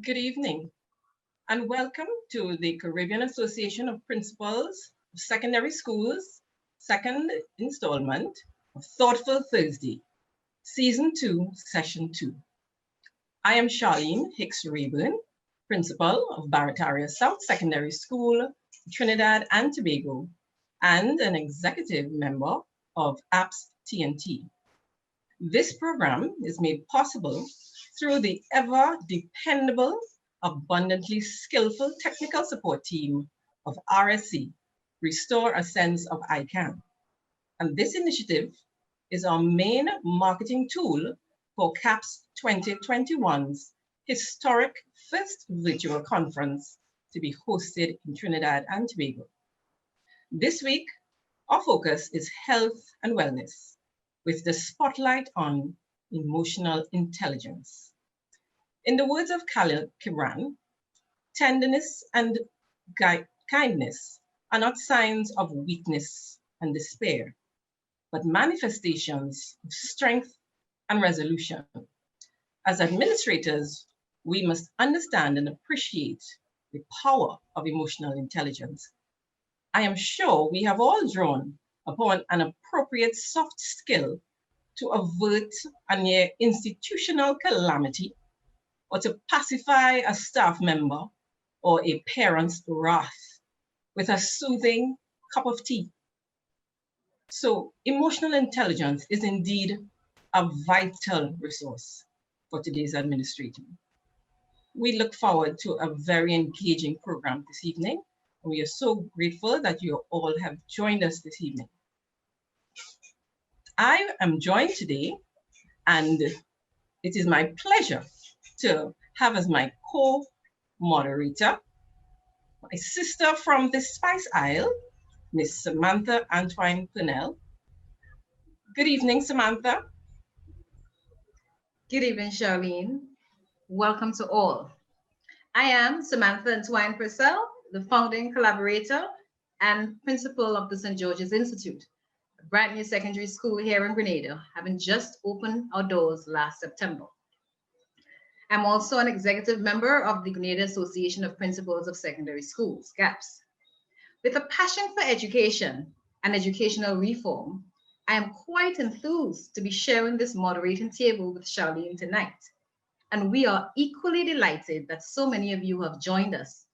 Good evening, and welcome to the Caribbean Association of Principals of Secondary Schools, second installment of Thoughtful Thursday, Season 2, Session 2. I am Charlene Hicks Rayburn, Principal of Barataria South Secondary School, Trinidad and Tobago, and an executive member of APS TNT. This program is made possible through the ever dependable, abundantly skillful technical support team of RSC, Restore a Sense of I Can. And this initiative is our main marketing tool for CAPS 2021's historic first virtual conference to be hosted in Trinidad and Tobago. This week, our focus is health and wellness, with the spotlight on emotional intelligence. In the words of Khalil Gibran, tenderness and kindness are not signs of weakness and despair, but manifestations of strength and resolution. As administrators, we must understand and appreciate the power of emotional intelligence. I am sure we have all drawn upon an appropriate soft skill to avert a near institutional calamity, or to pacify a staff member or a parent's wrath with a soothing cup of tea. So emotional intelligence is indeed a vital resource for today's administrator. We look forward to a very engaging program this evening. And we are so grateful that you all have joined us this evening. I am joined today, and it is my pleasure to have as my co-moderator, my sister from the Spice Isle, Miss Samantha Antoine Purnell. Good evening, Samantha. Good evening, Charlene. Welcome to all. I am Samantha Antoine Purcell, the founding collaborator and principal of the St. George's Institute, a brand new secondary school here in Grenada, having just opened our doors last September. I'm also an executive member of the Grenada Association of Principals of Secondary Schools, GAPS. With a passion for education and educational reform, I am quite enthused to be sharing this moderating table with Charlene tonight. And we are equally delighted that so many of you have joined us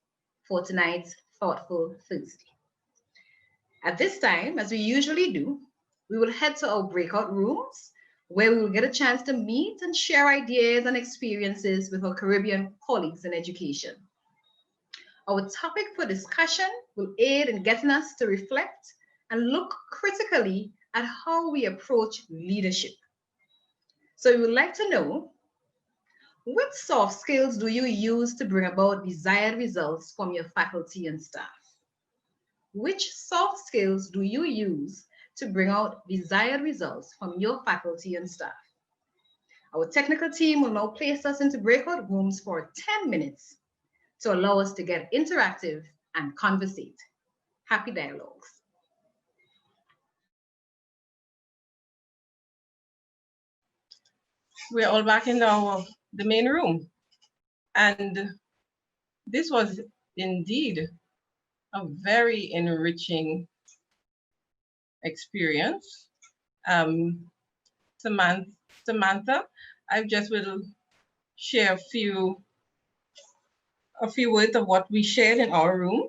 for tonight's Thoughtful Thursday. At this time, as we usually do, we will head to our breakout rooms where we will get a chance to meet and share ideas and experiences with our Caribbean colleagues in education. Our topic for discussion will aid in getting us to reflect and look critically at how we approach leadership. So we would like to know, what soft skills do you use to bring about desired results from your faculty and staff? Which soft skills do you use to bring out desired results from your faculty and staff? Our technical team will now place us into breakout rooms for 10 minutes to allow us to get interactive and conversate. Happy dialogues. We're all back in the main room. And this was indeed a very enriching experience. Samantha, I just will share a few words of what we shared in our room.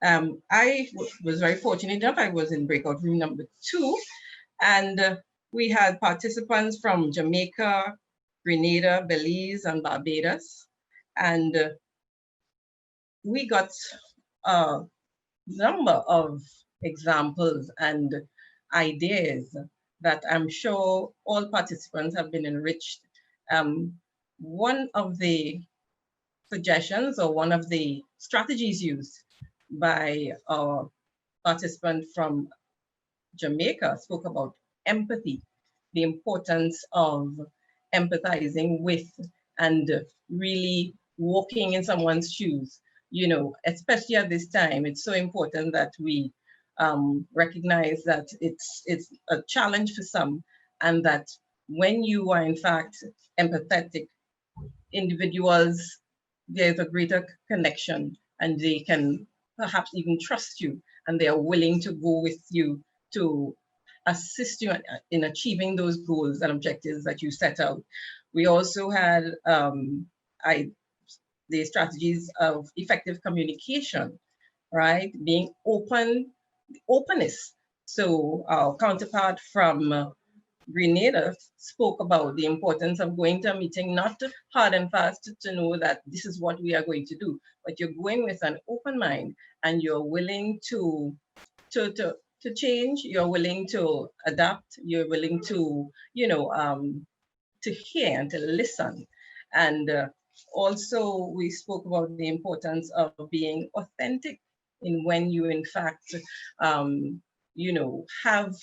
I was very fortunate enough. I was in breakout room number 2, and we had participants from Jamaica, Grenada, Belize, and Barbados. And we got a number of examples and ideas that I'm sure all participants have been enriched. One of the suggestions or one of the strategies used by our participant from Jamaica spoke about empathy, the importance of empathizing with and really walking in someone's shoes. You know, especially at this time, it's so important that we recognize that it's a challenge for some, and that when you are in fact empathetic individuals, there's a greater connection, and they can perhaps even trust you, and they are willing to go with you to assist you in achieving those goals and objectives that you set out. We also had the strategies of effective communication, right? Being openness. So our counterpart from Grenada spoke about the importance of going to a meeting, not hard and fast to know that this is what we are going to do, but you're going with an open mind and you're willing to change, you're willing to adapt, you're willing to, to hear and to listen. And also we spoke about the importance of being authentic in when you in fact, have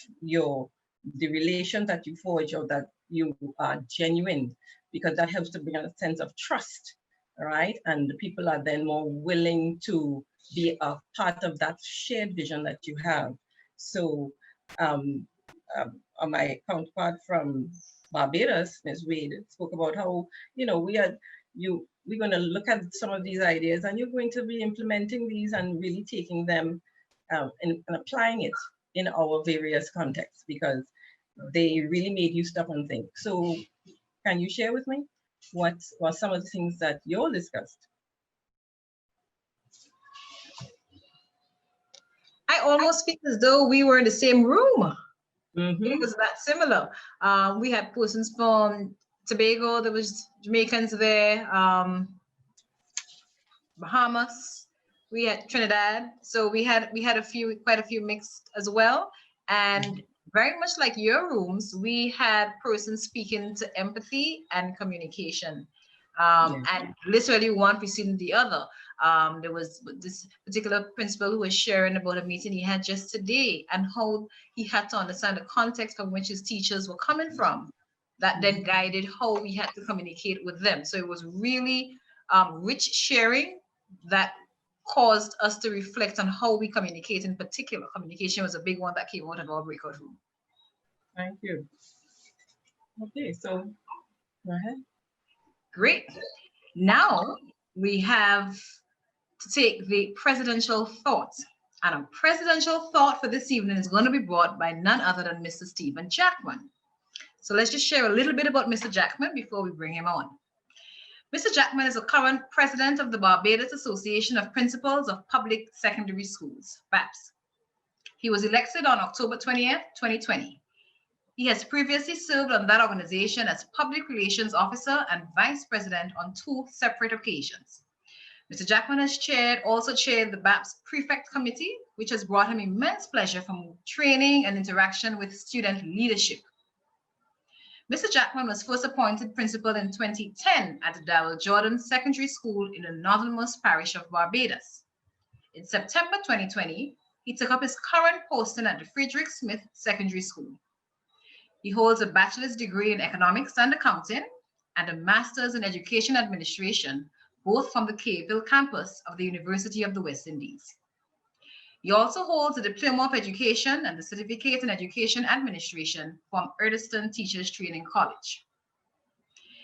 the relation that you forge, or that you are genuine, because that helps to bring a sense of trust, right? And the people are then more willing to be a part of that shared vision that you have. So my counterpart from Barbados, Ms. Wade, spoke about how, we're going to look at some of these ideas, and you're going to be implementing these and really taking them and applying it in our various contexts, because they really made you stop and think. So can you share with me what were some of the things that you all discussed? I almost feel as though we were in the same room. Mm-hmm. It was that similar. We had persons from Tobago, there was Jamaicans there, Bahamas, we had Trinidad. So we had quite a few mixed as well. And very much like your rooms, we had persons speaking to empathy and communication. And literally one preceding the other. There was this particular principal who was sharing about a meeting he had just today, and how he had to understand the context from which his teachers were coming from. That then guided how we had to communicate with them. So it was really rich sharing that caused us to reflect on how we communicate. In particular, communication was a big one that came out of our breakout room. Thank you. Okay, so go ahead. Great. Now we have to take the presidential thought. And a presidential thought for this evening is going to be brought by none other than Mr. Stephen Jackman. So let's just share a little bit about Mr. Jackman before we bring him on. Mr. Jackman is a current president of the Barbados Association of Principals of Public Secondary Schools, BAPS. He was elected on October 20th, 2020. He has previously served on that organization as Public Relations Officer and Vice President on 2 separate occasions. Mr. Jackman has also chaired the BAPS Prefect Committee, which has brought him immense pleasure from training and interaction with student leadership. Mr. Jackman was first appointed principal in 2010 at the Darrell Jordan Secondary School in the northernmost parish of Barbados. In September 2020, he took up his current posting at the Frederick Smith Secondary School. He holds a bachelor's degree in economics and accounting and a master's in education administration, both from the Cayville campus of the University of the West Indies. He also holds a Diploma of Education and the Certificate in Education Administration from Eardiston Teachers Training College.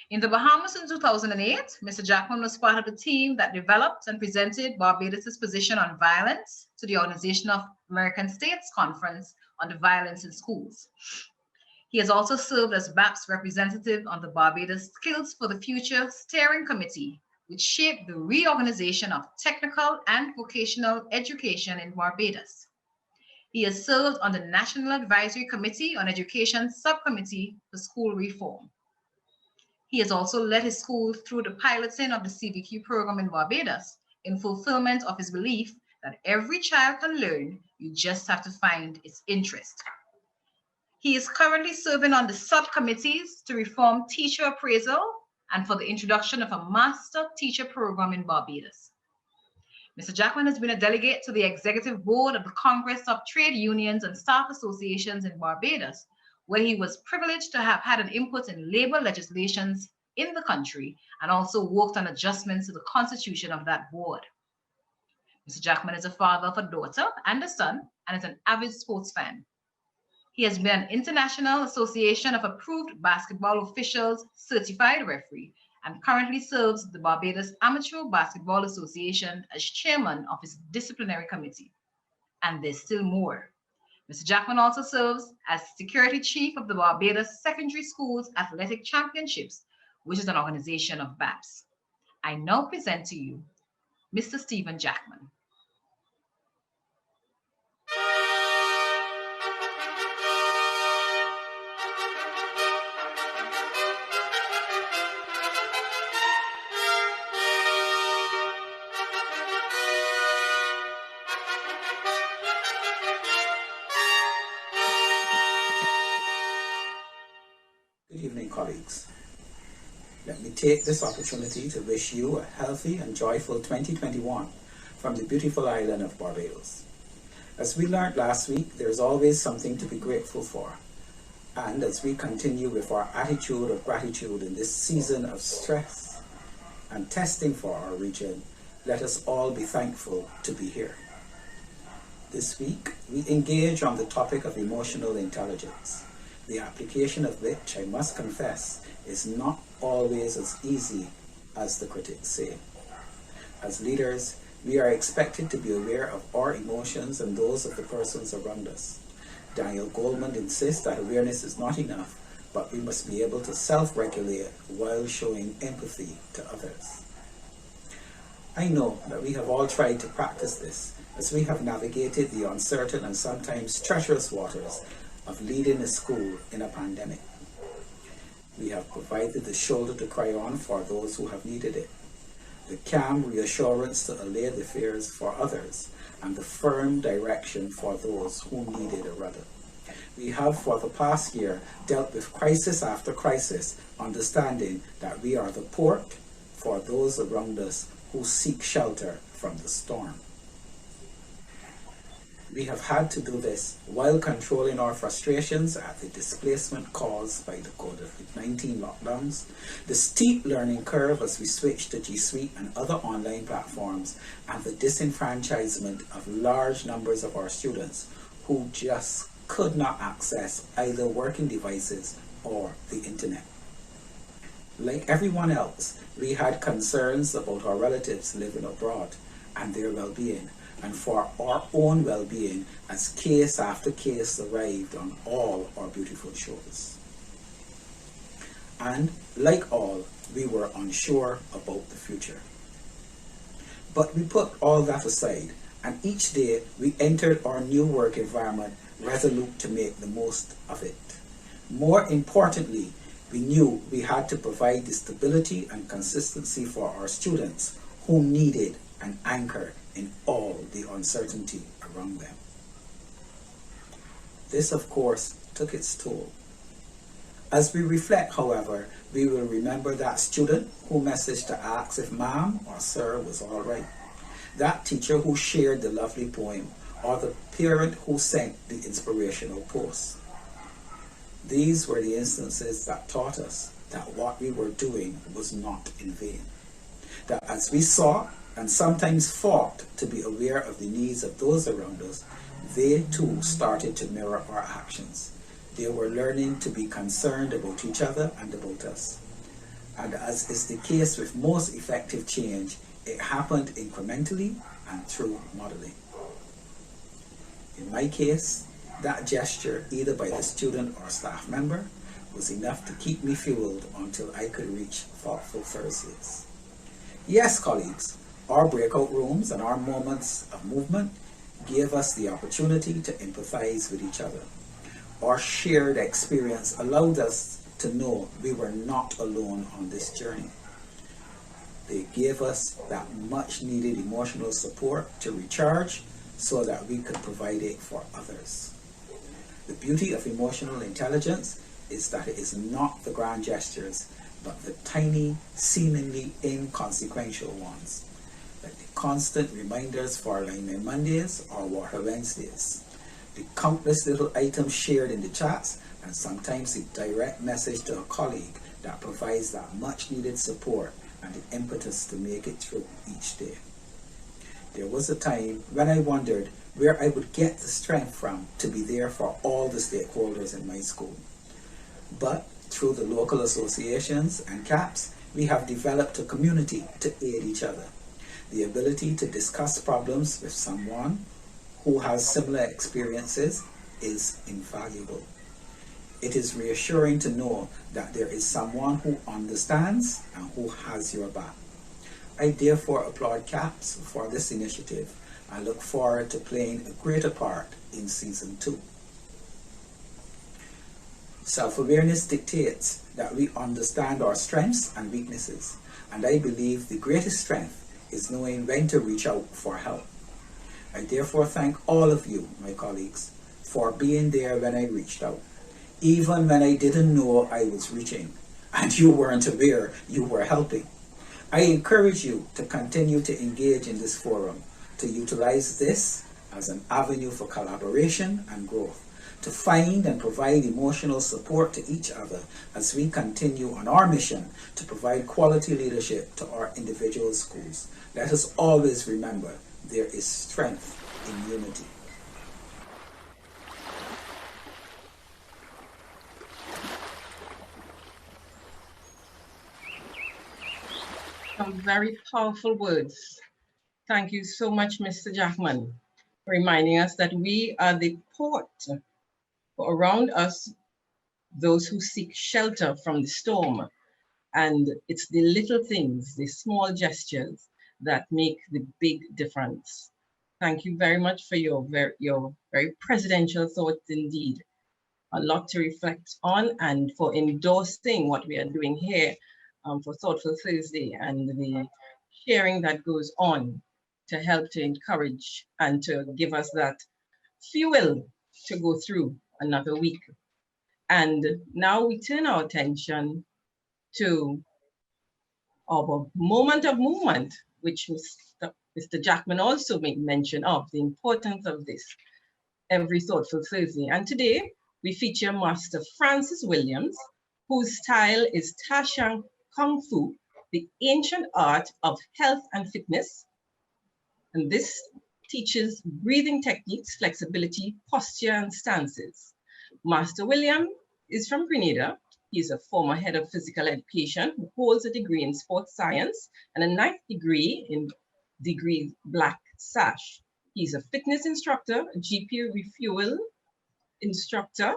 In the Bahamas in 2008, Mr. Jackman was part of the team that developed and presented Barbados' position on violence to the Organization of American States Conference on the Violence in Schools. He has also served as BAP's representative on the Barbados Skills for the Future Steering Committee, which shaped the reorganization of technical and vocational education in Barbados. He has served on the National Advisory Committee on Education Subcommittee for School Reform. He has also led his school through the piloting of the CVQ program in Barbados in fulfillment of his belief that every child can learn, you just have to find its interest. He is currently serving on the subcommittees to reform teacher appraisal and for the introduction of a master teacher program in Barbados. Mr. Jackman has been a delegate to the executive board of the Congress of Trade Unions and Staff Associations in Barbados, where he was privileged to have had an input in labor legislations in the country and also worked on adjustments to the constitution of that board. Mr. Jackman is a father of a daughter and a son and is an avid sports fan. He has been an International Association of Approved Basketball Officials certified referee and currently serves the Barbados Amateur Basketball Association as chairman of its disciplinary committee. And there's still more. Mr. Jackman also serves as security chief of the Barbados Secondary Schools Athletic Championships, which is an organization of BAPS. I now present to you Mr. Stephen Jackman. Good evening, colleagues. Let me take this opportunity to wish you a healthy and joyful 2021 from the beautiful island of Barbados. As we learned last week, there is always something to be grateful for. And as we continue with our attitude of gratitude in this season of stress and testing for our region, let us all be thankful to be here. This week, we engage on the topic of emotional intelligence, the application of which, I must confess, is not always as easy as the critics say. As leaders, we are expected to be aware of our emotions and those of the persons around us. Daniel Goleman insists that awareness is not enough, but we must be able to self-regulate while showing empathy to others. I know that we have all tried to practice this as we have navigated the uncertain and sometimes treacherous waters of leading a school in a pandemic. We have provided the shoulder to cry on for those who have needed it, the calm reassurance to allay the fears for others, and the firm direction for those who needed a rudder. We have for the past year dealt with crisis after crisis, understanding that we are the port for those around us who seek shelter from the storm. We have had to do this while controlling our frustrations at the displacement caused by the COVID-19 lockdowns, the steep learning curve as we switch to G Suite and other online platforms, and the disenfranchisement of large numbers of our students who just could not access either working devices or the internet. Like everyone else, we had concerns about our relatives living abroad and their well-being, and for our own well-being as case after case arrived on all our beautiful shores. And like all, we were unsure about the future. But we put all that aside, and each day we entered our new work environment resolute to make the most of it. More importantly, we knew we had to provide the stability and consistency for our students who needed an anchor in all the uncertainty around them. This, of course, took its toll. As we reflect, however, we will remember that student who messaged to ask if ma'am or sir was all right, that teacher who shared the lovely poem, or the parent who sent the inspirational post. These were the instances that taught us that what we were doing was not in vain. That as we sought and sometimes fought to be aware of the needs of those around us, they too started to mirror our actions. They were learning to be concerned about each other and about us. And as is the case with most effective change, it happened incrementally and through modeling. In my case, that gesture, either by the student or staff member, was enough to keep me fueled until I could reach Thoughtful Thursdays. Yes, colleagues, our breakout rooms and our moments of movement gave us the opportunity to empathize with each other. Our shared experience allowed us to know we were not alone on this journey. They gave us that much needed emotional support to recharge so that we could provide it for others. The beauty of emotional intelligence is that it is not the grand gestures, but the tiny, seemingly inconsequential ones, like the constant reminders for Alignment Mondays or Water Wednesdays, the countless little items shared in the chats, and sometimes a direct message to a colleague that provides that much needed support and the impetus to make it through each day. There was a time when I wondered where I would get the strength from to be there for all the stakeholders in my school. But through the local associations and CAPS, we have developed a community to aid each other. The ability to discuss problems with someone who has similar experiences is invaluable. It is reassuring to know that there is someone who understands and who has your back. I therefore applaud CAPS for this initiative and look forward to playing a greater part in Season 2. Self-awareness dictates that we understand our strengths and weaknesses, and I believe the greatest strength is knowing when to reach out for help. I therefore thank all of you, my colleagues, for being there when I reached out, even when I didn't know I was reaching, and you weren't aware you were helping. I encourage you to continue to engage in this forum, to utilize this as an avenue for collaboration and growth, to find and provide emotional support to each other as we continue on our mission to provide quality leadership to our individual schools. Let us always remember there is strength in unity. Some very powerful words. Thank you so much, Mr. Jackman, for reminding us that we are the port for around us, those who seek shelter from the storm. And it's the little things, the small gestures that make the big difference. Thank you very much for your very presidential thoughts indeed. A lot to reflect on, and for endorsing what we are doing here for Thoughtful Thursday and the sharing that goes on to help to encourage and to give us that fuel to go through another week. And now we turn our attention to our moment of movement, which Mr. Jackman also made mention of, the importance of this every Thoughtful Thursday. And today we feature Master Francis Williams, whose style is Ta Shang Kung Fu, the ancient art of health and fitness. And this teaches breathing techniques, flexibility, posture, and stances. Master William is from Grenada. He's a former head of physical education who holds a degree in sports science and a 9th degree in degree Black Sash. He's a fitness instructor, a GP refuel instructor,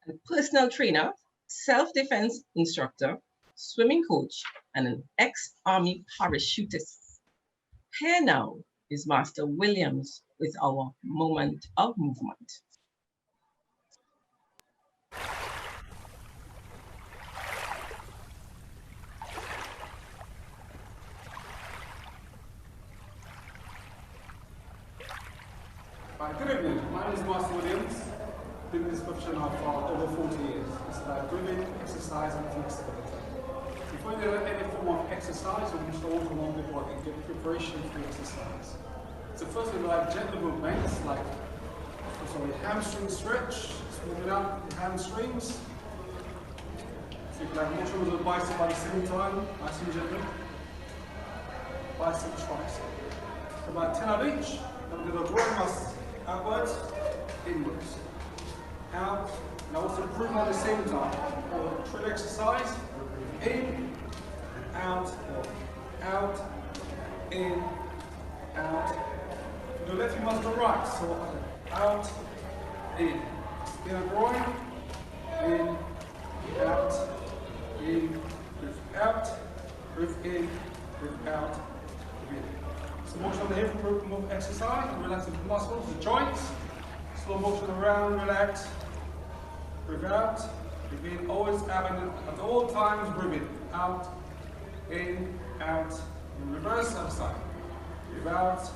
a personal trainer, self-defense instructor, swimming coach, and an ex-Army parachutist. Here now is Master Williams with our moment of movement. Good evening, my name is Master Williams. Been in this profession now for over 40 years. It's about breathing, exercise, and flexibility. Before you do any form of exercise, you should also want before you get preparation for the exercise. So first we like gentle movements like hamstring stretch, moving up your hamstrings. So you can have motion with the bicep at the same time, nice and gentle. Bicep, tricep. About 10 of each. Then we're going to draw us outwards, inwards. Out, and also breathing at the same time. Or trill exercise. In, out, in, out. You do left, you must go right. So out, in. Spin a groin, in, out, in, breathe out, breathe in, breathe out, breathe in. So motion on the hip move exercise, relaxing the muscles, the joints. Slow motion around, relax, breathe out, breathe in, always out, at all times breathe in, out, in, reverse other side. Breathe out,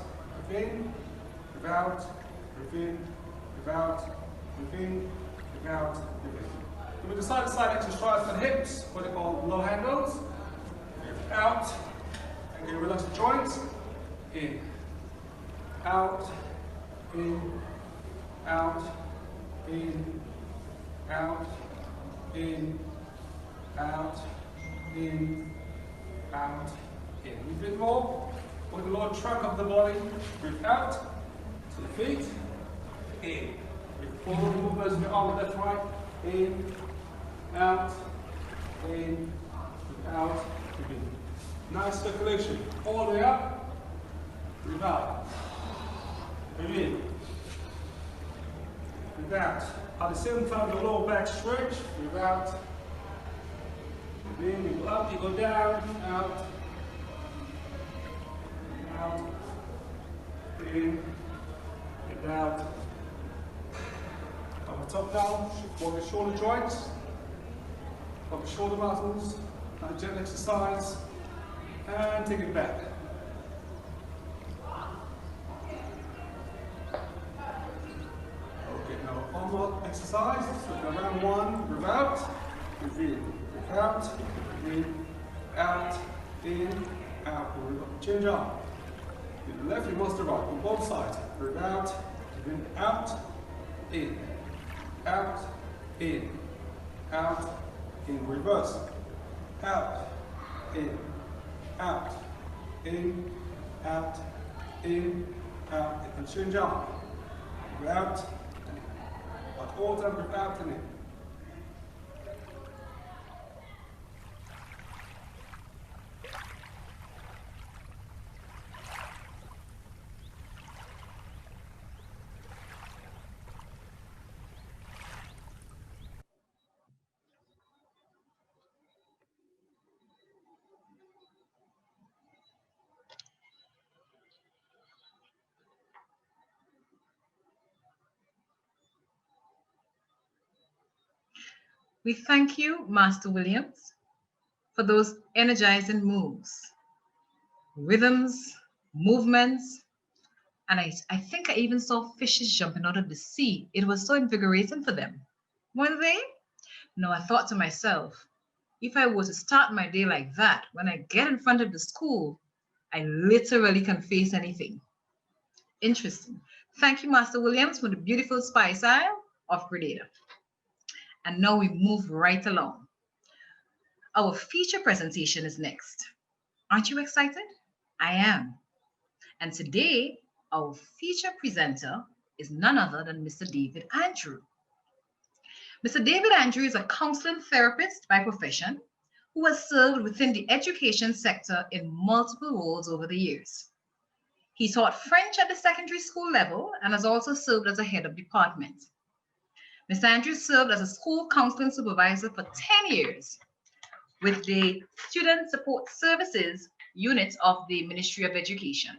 breathe in, breathe out, breathe in, breathe out, breathe in, breathe out, breathe in. So with the side-to-side exercise for the hips, what they call low handles. Breathe out, and you relax the joints. In, out, in, out, in, out, in, out, in, out, in. A bit more with the lower trunk of the body. Breathe out to the feet. In. Breathe forward movements in your arm left, right. In, out, in, out, breathe in. Nice circulation. All the way up. Breathe out. Breathe in. Breathe out. At the same time, the lower back stretch. Breathe out. Breathe in. You go up, you go down, out. Out. In. Breathe out. From the top down, work your shoulder joints. Work your shoulder muscles. Nice gentle exercise. And take it back. One more exercise. So go around one, breathe out, breathe in, breathe out, breathe in, out, in, out. Change arm. To the left, you must the right, on both sides. Breathe out, breathe in, out, in, out, in, out, in, reverse. Out, in, out, in, out, in, out. And change arm. Breathe out. At all times, breathe out and in. We thank you, Master Williams, for those energizing moves, rhythms, movements, and I think I even saw fishes jumping out of the sea. It was so invigorating for them. Weren't they? No, I thought to myself, if I were to start my day like that, when I get in front of the school, I literally can face anything. Interesting. Thank you, Master Williams, for the beautiful Spice Isle of Grenada. And now we move right along. Our feature presentation is next. Aren't you excited? I am. And today, our feature presenter is none other than Mr. David Andrew. Mr. David Andrew is a counseling therapist by profession who has served within the education sector in multiple roles over the years. He taught French at the secondary school level and has also served as a head of department. Mr. Andrews served as a school counseling supervisor for 10 years with the Student Support Services unit of the Ministry of Education.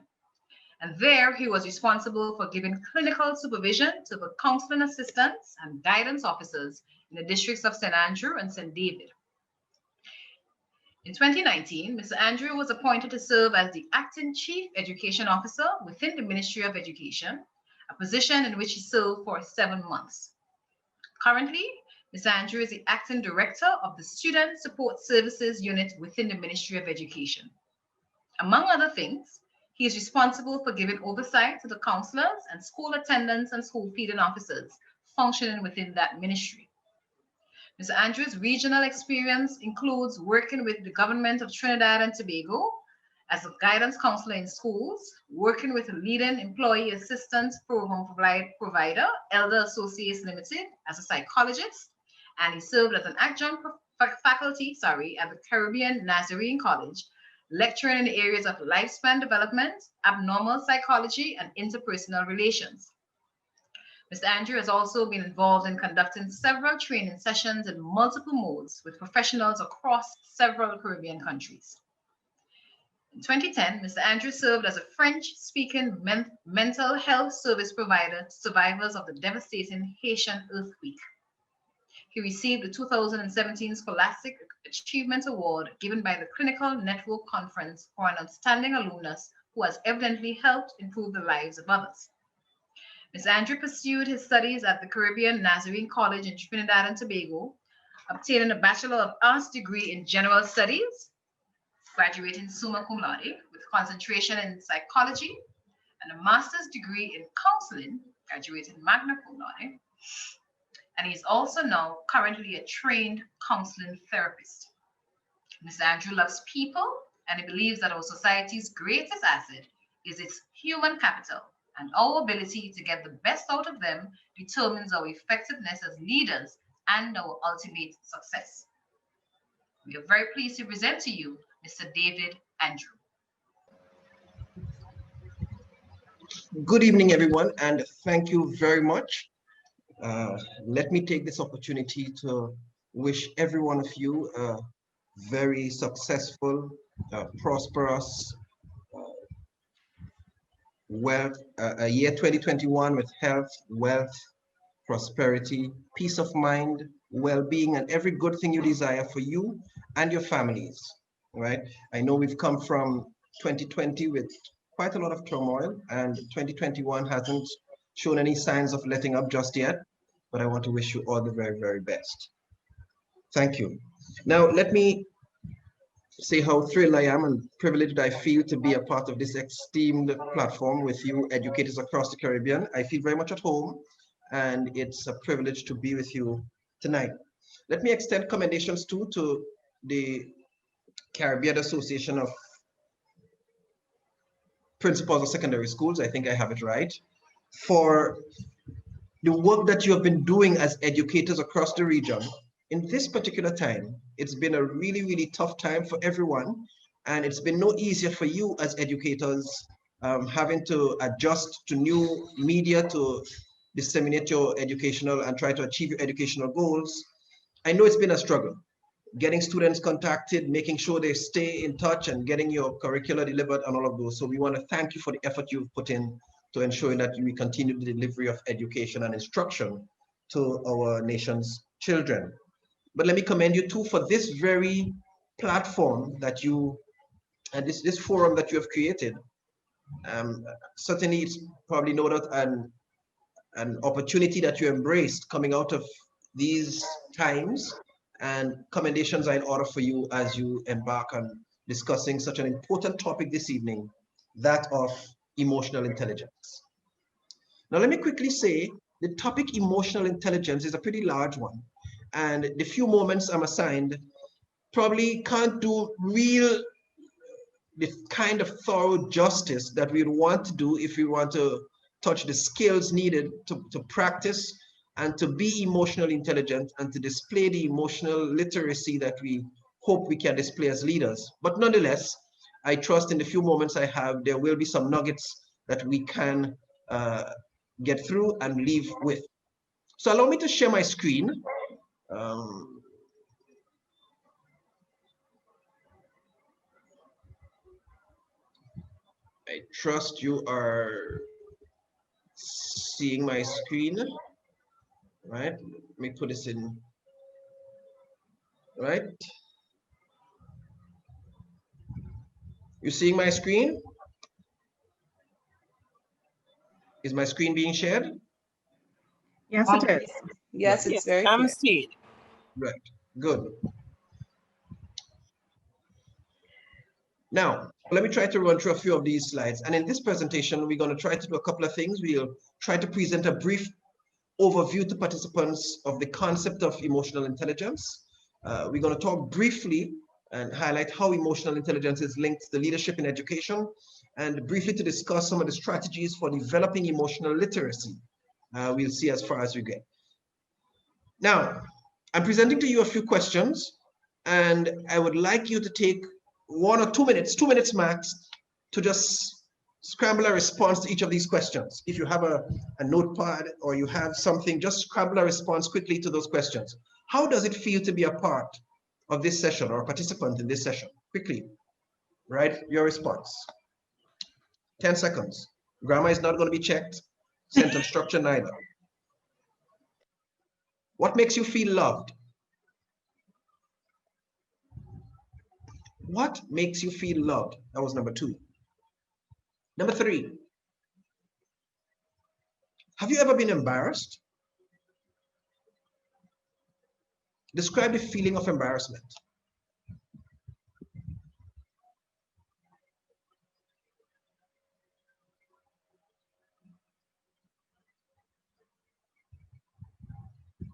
And there he was responsible for giving clinical supervision to the counseling assistants and guidance officers in the districts of St. Andrew and St. David. In 2019, Mr. Andrew was appointed to serve as the Acting Chief Education Officer within the Ministry of Education, a position in which he served for 7 months. Currently, Mr. Andrew is the Acting Director of the Student Support Services Unit within the Ministry of Education. Among other things, he is responsible for giving oversight to the counselors and school attendants and school feeding officers functioning within that ministry. Mr. Andrews' regional experience includes working with the government of Trinidad and Tobago as a guidance counselor in schools, working with a leading employee assistance program provider, Elder Associates Limited, as a psychologist, and he served as an adjunct faculty at the Caribbean Nazarene College, lecturing in the areas of lifespan development, abnormal psychology, and interpersonal relations. Mr. Andrew has also been involved in conducting several training sessions in multiple modes with professionals across several Caribbean countries. In 2010, Mr. Andrew served as a French-speaking mental health service provider to survivors of the devastating Haitian earthquake. He received the 2017 Scholastic Achievement Award given by the Clinical Network Conference for an outstanding alumnus who has evidently helped improve the lives of others. Mr. Andrew pursued his studies at the Caribbean Nazarene College in Trinidad and Tobago, obtaining a Bachelor of Arts degree in General Studies, graduating summa cum laude with concentration in psychology, and a master's degree in counseling, graduating magna cum laude. And he's also now currently a trained counseling therapist. Mr. Andrew loves people, and he believes that our society's greatest asset is its human capital, and our ability to get the best out of them determines our effectiveness as leaders and our ultimate success. We are very pleased to present to you Mr. David Andrew. Good evening, everyone, and thank you very much. Let me take this opportunity to wish every one of you a very successful, prosperous, a year 2021 with health, wealth, prosperity, peace of mind, well-being, and every good thing you desire for you and your families, right? I know we've come from 2020 with quite a lot of turmoil, and 2021 hasn't shown any signs of letting up just yet, but I want to wish you all the very, very best. Thank you. Now, let me say how thrilled I am and privileged I feel to be a part of this esteemed platform with you educators across the Caribbean. I feel very much at home, and it's a privilege to be with you tonight. Let me extend commendations too to the Caribbean Association of Principals of Secondary Schools, I think I have it right, for the work that you have been doing as educators across the region. In this particular time, it's been a really, really tough time for everyone, and it's been no easier for you as educators having to adjust to new media to disseminate your educational and try to achieve your educational goals. I know it's been a struggle, getting students contacted, making sure they stay in touch, and getting your curricula delivered and all of those. So we want to thank you for the effort you've put in to ensuring that we continue the delivery of education and instruction to our nation's children. But let me commend you too for this very platform that you, and this forum that you have created. Certainly it's probably no doubt an opportunity that you embraced coming out of these times, and commendations are in order for you as you embark on discussing such an important topic this evening, that of emotional intelligence. Now, let me quickly say the topic emotional intelligence is a pretty large one, and the few moments I'm assigned probably can't do the kind of thorough justice that we'd want to do if we want to touch the skills needed to practice and to be emotionally intelligent and to display the emotional literacy that we hope we can display as leaders. But nonetheless, I trust in the few moments I have, there will be some nuggets that we can get through and leave with. So allow me to share my screen. I trust you are seeing my screen, right? Let me put this in, right? You seeing my screen? Is my screen being shared? Yes, it is. Yes, it's very clear. I'm seeing. Right, good. Now, let me try to run through a few of these slides. And in this presentation, we're going to try to do a couple of things. We'll try to present a brief overview to participants of the concept of emotional intelligence. We're going to talk briefly and highlight how emotional intelligence is linked to leadership in education, and briefly to discuss some of the strategies for developing emotional literacy. We'll see as far as we get. Now, I'm presenting to you a few questions, and I would like you to take 1 or 2 minutes, 2 minutes max, to just scramble a response to each of these questions. If you have a notepad or you have something, just scramble a response quickly to those questions. How does it feel to be a part of this session or a participant in this session? Quickly, write your response. 10 seconds. Grammar is not going to be checked. Sentence structure neither. What makes you feel loved? What makes you feel loved? That was number 2. Number 3. Have you ever been embarrassed? Describe the feeling of embarrassment.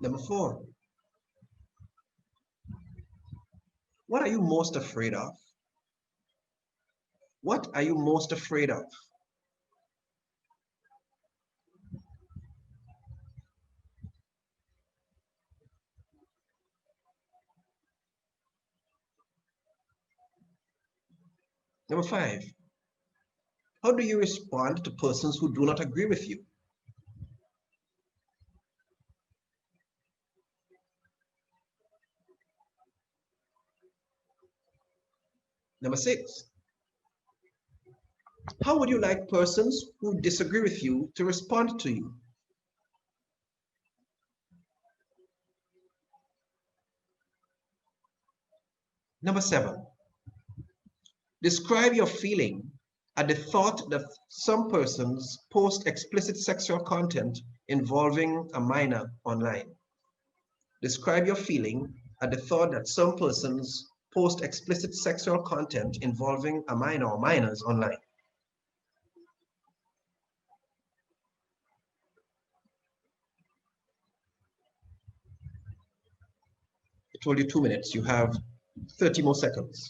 Number 4. What are you most afraid of? What are you most afraid of? Number 5. How do you respond to persons who do not agree with you? Number 6. How would you like persons who disagree with you to respond to you? Number 7. Describe your feeling at the thought that some persons post explicit sexual content involving a minor online. Describe your feeling at the thought that some persons post explicit sexual content involving a minor or minors online. I told you 2 minutes. You have 30 more seconds.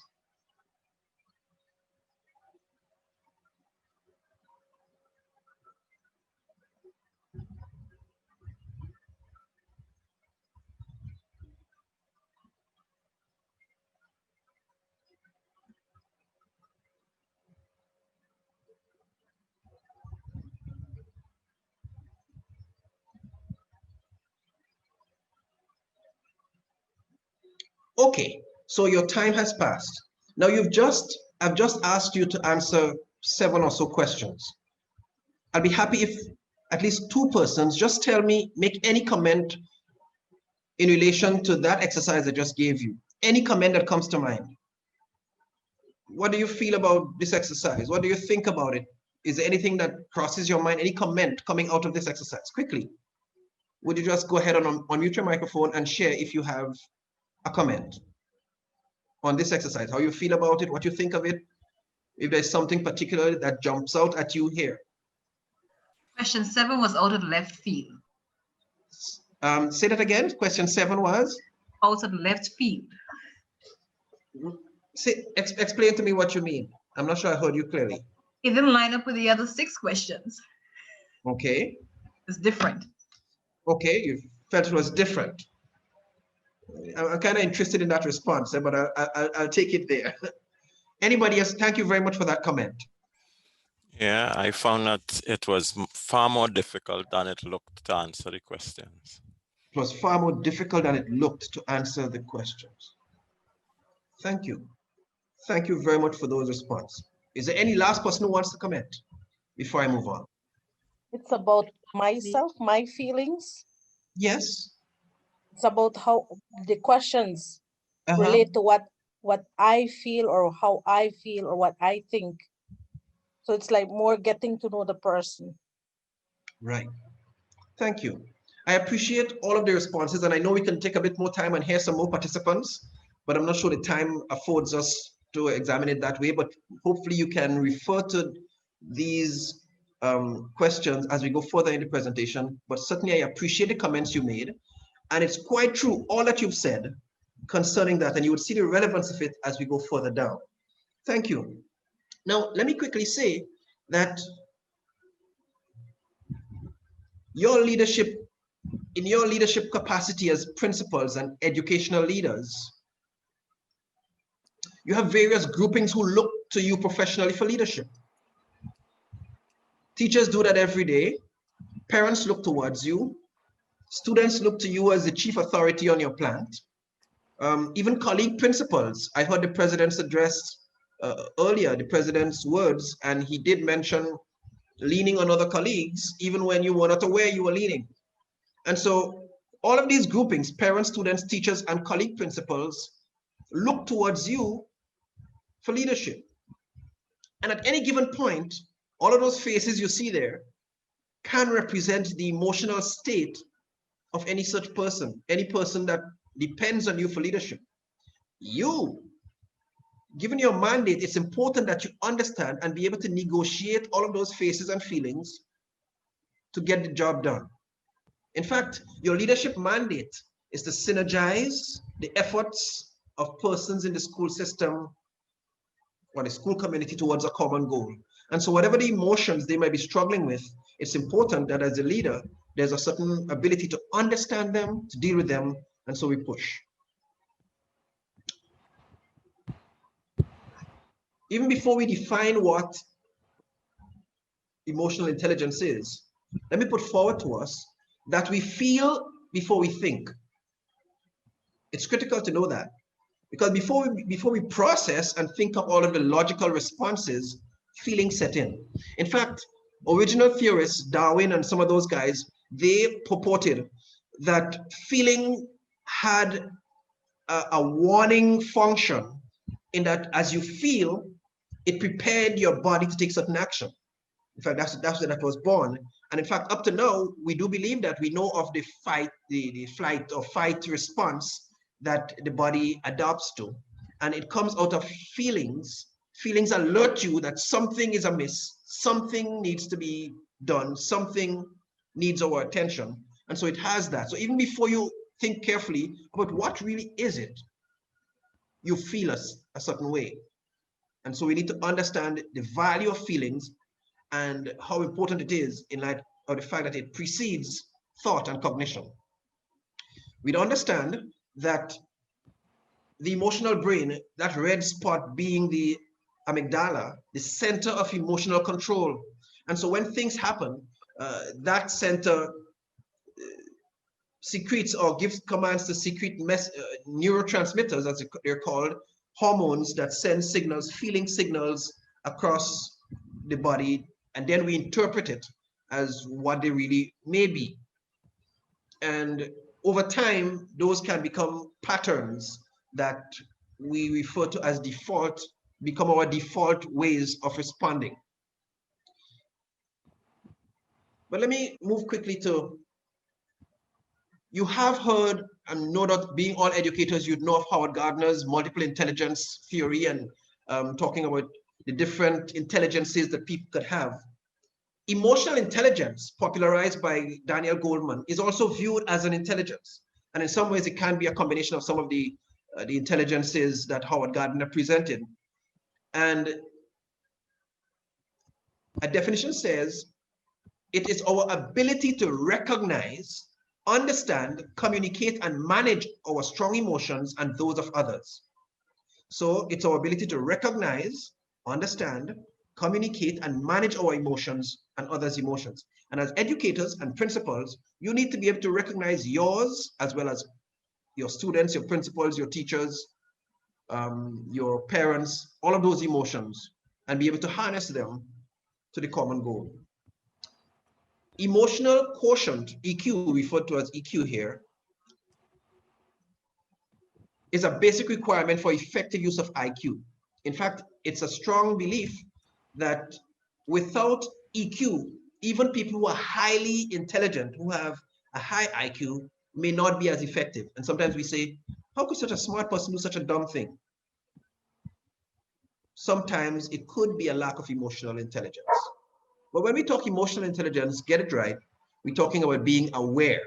Okay, so your time has passed. Now I've just asked you to answer 7 or so questions. I'll be happy if at least 2 persons just tell me, make any comment in relation to that exercise I just gave you. Any comment that comes to mind. What do you feel about this exercise? What do you think about it? Is there anything that crosses your mind? Any comment coming out of this exercise? Quickly. Would you just go ahead and unmute your microphone and share if you have a comment on this exercise, how you feel about it, what you think of it, if there's something particular that jumps out at you here. Question 7 was out of left field. Say that again. Question 7 was? Out of left field. Explain to me what you mean. I'm not sure I heard you clearly. It didn't line up with the other 6 questions. Okay. It's different. Okay, you felt it was different. I'm kind of interested in that response, but I'll take it there. Anybody else? Thank you very much for that comment. Yeah, I found that it was far more difficult than it looked to answer the questions. It was far more difficult than it looked to answer the questions. Thank you. Thank you very much for those responses. Is there any last person who wants to comment before I move on? It's about myself, my feelings. Yes. It's about how the questions relate to what I feel or how I feel or what I think. So it's like more getting to know the person. Right. Thank you. I appreciate all of the responses, and I know we can take a bit more time and hear some more participants, but I'm not sure the time affords us to examine it that way, but hopefully you can refer to these questions as we go further in the presentation, but certainly I appreciate the comments you made. And it's quite true, all that you've said concerning that, and you would see the relevance of it as we go further down. Thank you. Now, let me quickly say that your leadership, in your leadership capacity as principals and educational leaders, you have various groupings who look to you professionally for leadership. Teachers do that every day. Parents look towards you. Students look to you as the chief authority on your plant. Even colleague principals. I heard the president's address earlier, the president's words, and he did mention leaning on other colleagues, even when you were not aware you were leaning. And so all of these groupings, parents, students, teachers, and colleague principals, look towards you for leadership. And at any given point, all of those faces you see there can represent the emotional state of any such person, any person that depends on you for leadership. You, given your mandate, it's important that you understand and be able to negotiate all of those faces and feelings to get the job done. In fact, your leadership mandate is to synergize the efforts of persons in the school system or the school community towards a common goal. And so whatever the emotions they might be struggling with, it's important that as a leader, there's a certain ability to understand them, to deal with them, and so we push. Even before we define what emotional intelligence is, let me put forward to us that we feel before we think. It's critical to know that, because before we process and think of all of the logical responses, feelings set in. In fact, original theorists, Darwin and some of those guys, they purported that feeling had a warning function, in that as you feel, it prepared your body to take certain action. In fact, that's when that was born. And in fact, up to now, we do believe that we know of the fight, the flight or fight response that the body adapts to. And it comes out of feelings. Feelings alert you that something is amiss, something needs to be done, something needs our attention. And so it has that. So even before you think carefully about what really is it, you feel a certain way. And so we need to understand the value of feelings and how important it is in light of the fact that it precedes thought and cognition. We'd understand that the emotional brain, that red spot being the amygdala, the center of emotional control. And so when things happen, that center secretes or gives commands to secrete neurotransmitters, as they're called, hormones that send signals, feeling signals across the body, and then we interpret it as what they really may be. And over time, those can become patterns that we refer to as default, become our default ways of responding. But let me move quickly to, you have heard, and know that being all educators, you'd know of Howard Gardner's multiple intelligence theory and talking about the different intelligences that people could have. Emotional intelligence, popularized by Daniel Goleman, is also viewed as an intelligence. And in some ways, it can be a combination of some of the intelligences that Howard Gardner presented. And a definition says, it is our ability to recognize, understand, communicate, and manage our strong emotions and those of others. So it's our ability to recognize, understand, communicate, and manage our emotions and others' emotions. And as educators and principals, you need to be able to recognize yours as well as your students, your principals, your teachers, your parents, all of those emotions, and be able to harness them to the common goal. Emotional quotient, EQ, referred to as EQ here, is a basic requirement for effective use of IQ. In fact, it's a strong belief that without EQ, even people who are highly intelligent, who have a high IQ, may not be as effective. And sometimes we say, how could such a smart person do such a dumb thing? Sometimes it could be a lack of emotional intelligence. But when we talk emotional intelligence, get it right, we're talking about being aware,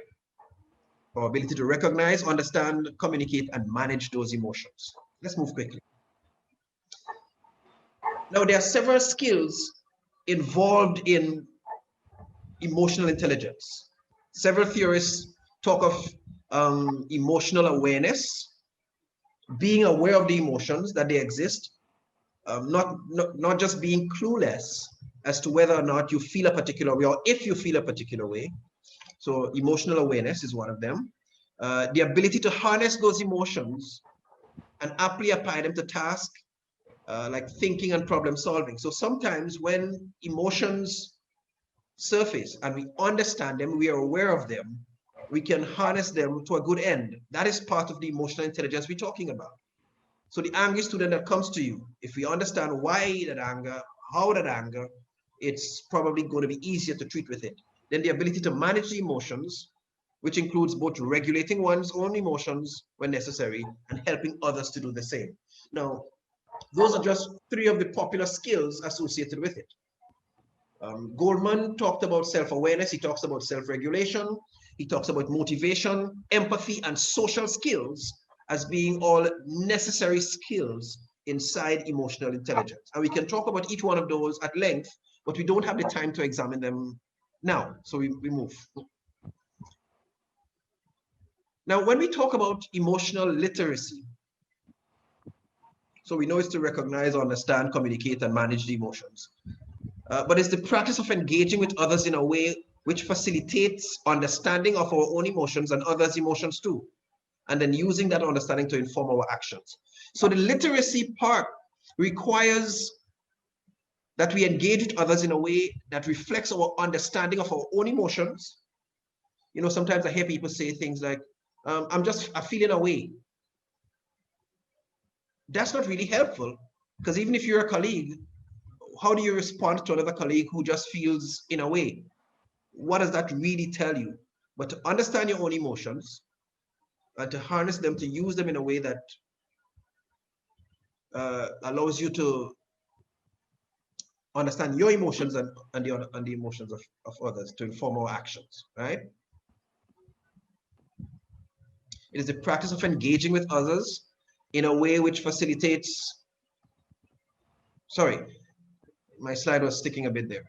our ability to recognize, understand, communicate, and manage those emotions. Let's move quickly. Now, there are several skills involved in emotional intelligence. Several theorists talk of emotional awareness, being aware of the emotions that they exist, not just being clueless as to whether or not you feel a particular way or if you feel a particular way. So emotional awareness is one of them. The ability to harness those emotions and aptly apply them to tasks like thinking and problem solving. So sometimes when emotions surface and we understand them, we are aware of them, we can harness them to a good end. That is part of the emotional intelligence we're talking about. So the angry student that comes to you, if we understand why that anger, how that anger, it's probably going to be easier to treat with it. Then the ability to manage the emotions, which includes both regulating one's own emotions when necessary and helping others to do the same. Now, those are just three of the popular skills associated with it. Goldman talked about self-awareness, he talks about self-regulation, he talks about motivation, empathy, and social skills as being all necessary skills inside emotional intelligence. And we can talk about each one of those at length, but we don't have the time to examine them now, so we move. Now, when we talk about emotional literacy, so we know it's to recognize, understand, communicate, and manage the emotions. But it's the practice of engaging with others in a way which facilitates understanding of our own emotions and others' emotions too, and then using that understanding to inform our actions. So the literacy part requires that we engage with others in a way that reflects our understanding of our own emotions. You know, sometimes I hear people say things like, I'm feeling away. That's not really helpful, because even if you're a colleague, how do you respond to another colleague who just feels in a way? What does that really tell you? But to understand your own emotions and to harness them, to use them in a way that allows you to understand your emotions and the emotions of others to inform our actions, right? It is the practice of engaging with others in a way which facilitates, sorry, my slide was sticking a bit there.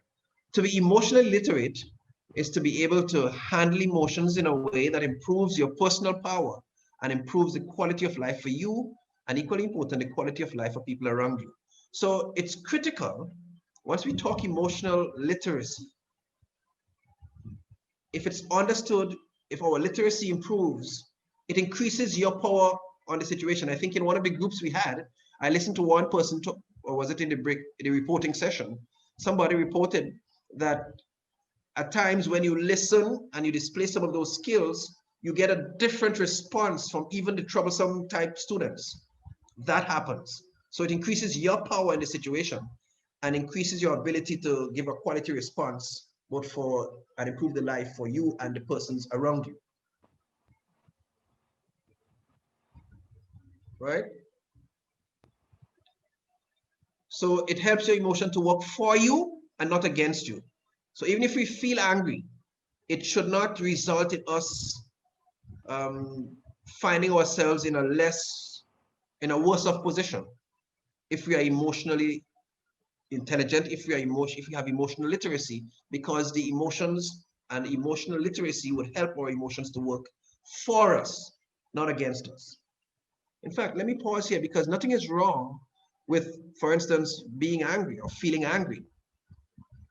To be emotionally literate is to be able to handle emotions in a way that improves your personal power and improves the quality of life for you, and equally important, the quality of life for people around you. So it's critical, once we talk emotional literacy, if it's understood, if our literacy improves, it increases your power on the situation. I think in one of the groups we had, I listened to one person talk, or was it in the reporting session? Somebody reported that at times when you listen and you display some of those skills, you get a different response from even the troublesome type students. That happens. So it increases your power in the situation and increases your ability to give a quality response, both for and improve the life for you and the persons around you. Right? So it helps your emotion to work for you and not against you. So even if we feel angry, it should not result in us finding ourselves in a worse off position. If we are emotionally intelligent, if we have emotional literacy, because the emotions and emotional literacy would help our emotions to work for us, not against us. In fact, let me pause here, because nothing is wrong with, for instance, being angry or feeling angry,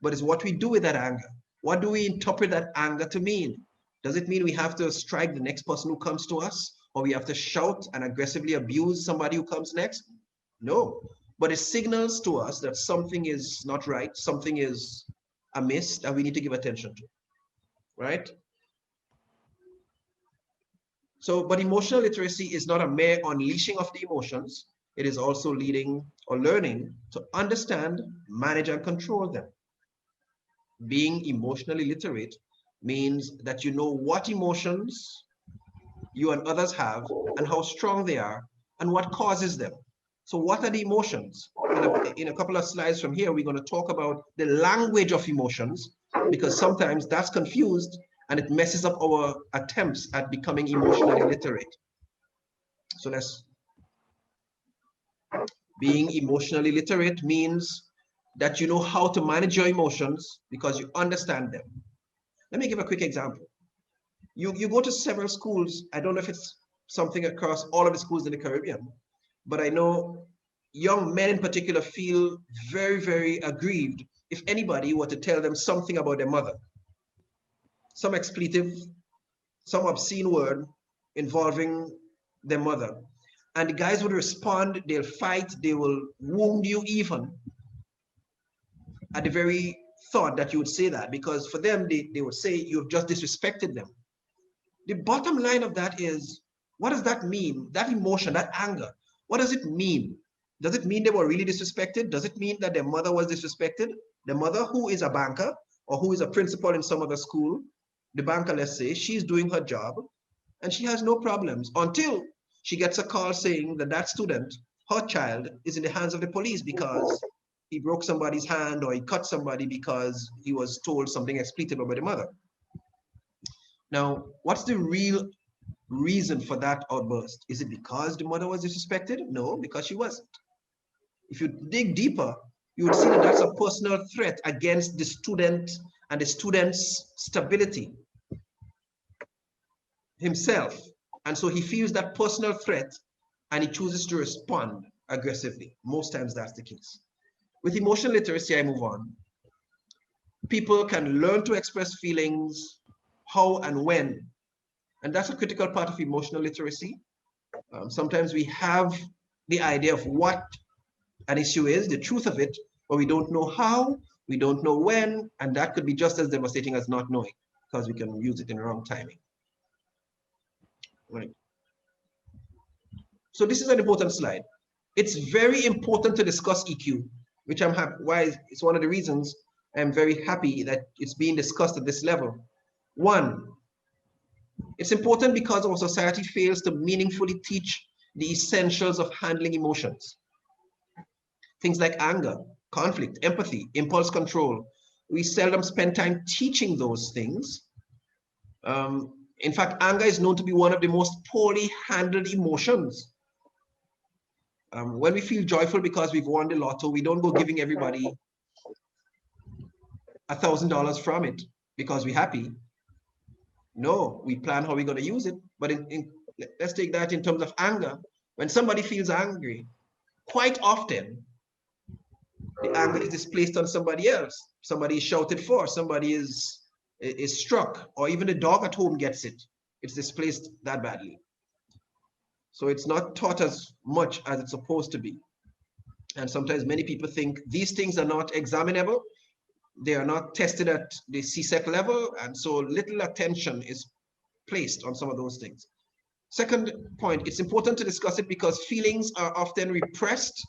but it's what we do with that anger. What do we interpret that anger to mean? Does it mean we have to strike the next person who comes to us, or we have to shout and aggressively abuse somebody who comes next? No, but it signals to us that something is not right, something is amiss, and we need to give attention to, right? So, but emotional literacy is not a mere unleashing of the emotions. It is also leading or learning to understand, manage, and control them. Being emotionally literate means that you know what emotions you and others have and how strong they are and what causes them. So what are the emotions? In a couple of slides from here, we're going to talk about the language of emotions, because sometimes that's confused and it messes up our attempts at becoming emotionally literate. So being emotionally literate means that you know how to manage your emotions because you understand them. Let me give a quick example. You go to several schools. I don't know if it's something across all of the schools in the Caribbean, but I know young men in particular feel very, very aggrieved if anybody were to tell them something about their mother. Some expletive, some obscene word involving their mother. And the guys would respond, they'll fight, they will wound you even at the very thought that you would say that, because for them, they would say you've just disrespected them. The bottom line of that is, what does that mean? That emotion, that anger, what does it mean? Does it mean they were really disrespected? Does it mean that their mother was disrespected? The mother who is a banker or who is a principal in some other school, the banker, let's say, she's doing her job and she has no problems until she gets a call saying that that student, her child, is in the hands of the police because he broke somebody's hand or he cut somebody because he was told something expletive about the mother. Now, what's the real reason for that outburst? Is it because the mother was disrespected? No, because she wasn't. If you dig deeper, you would see that that's a personal threat against the student and the student's stability himself. And so he feels that personal threat and he chooses to respond aggressively. Most times that's the case. With emotional literacy, I move on. People can learn to express feelings, how and when. And that's a critical part of emotional literacy. Sometimes we have the idea of what an issue is, the truth of it, but we don't know how, we don't know when, and that could be just as devastating as not knowing, because we can use it in the wrong timing. Right. So this is an important slide. It's very important to discuss EQ, which I'm happy, why it's one of the reasons I'm very happy that it's being discussed at this level. One, it's important because our society fails to meaningfully teach the essentials of handling emotions. Things like anger, conflict, empathy, impulse control. We seldom spend time teaching those things. In fact, anger is known to be one of the most poorly handled emotions. When we feel joyful because we've won the lotto, we don't go giving everybody $1,000 from it because we're happy. No, we plan how we're going to use it. But let's take that in terms of anger. When somebody feels angry, quite often, the anger is displaced on somebody else. Somebody is shouted for, somebody is struck, or even the dog at home gets it. It's displaced that badly. So it's not taught as much as it's supposed to be. And sometimes many people think these things are not examinable. They are not tested at the CSEC level. And so little attention is placed on some of those things. Second point, it's important to discuss it because feelings are often repressed,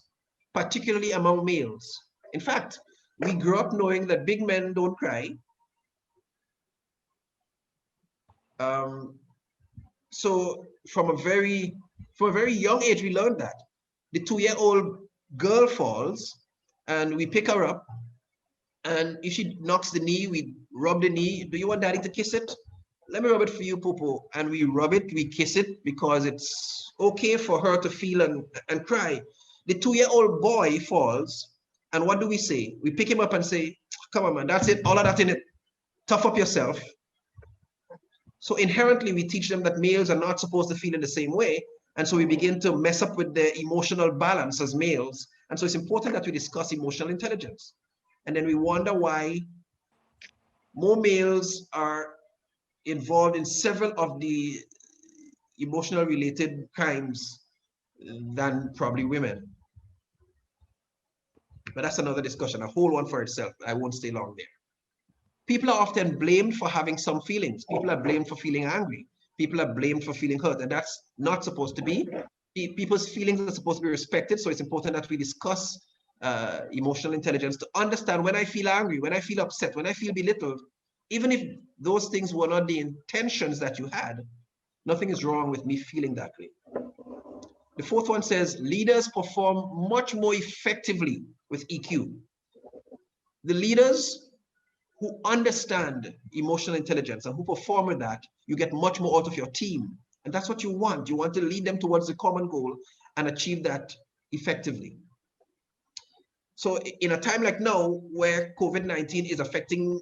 particularly among males. In fact, we grew up knowing that big men don't cry. So from a very young age, we learned that. The 2-year-old girl falls and we pick her up, and if she knocks the knee, we rub the knee. Do you want daddy to kiss it? Let me rub it for you, Popo. And we rub it, we kiss it because it's okay for her to feel and cry. The 2-year-old boy falls, and what do we say? We pick him up and say, come on, man, that's it, all of that in it. Tough up yourself. So inherently, we teach them that males are not supposed to feel in the same way. And so we begin to mess up with their emotional balance as males. And so it's important that we discuss emotional intelligence. And then we wonder why more males are involved in several of the emotional related crimes than probably women. But that's another discussion, a whole one for itself. I won't stay long there. People are often blamed for having some feelings. People are blamed for feeling angry. People are blamed for feeling hurt, and that's not supposed to be. People's feelings are supposed to be respected, so it's important that we discuss emotional intelligence to understand when I feel angry, when I feel upset, when I feel belittled, even if those things were not the intentions that you had, nothing is wrong with me feeling that way. The fourth one says, leaders perform much more effectively with EQ. The leaders who understand emotional intelligence and who perform with that, you get much more out of your team. And that's what you want. You want to lead them towards the common goal and achieve that effectively. So in a time like now, where COVID-19 is affecting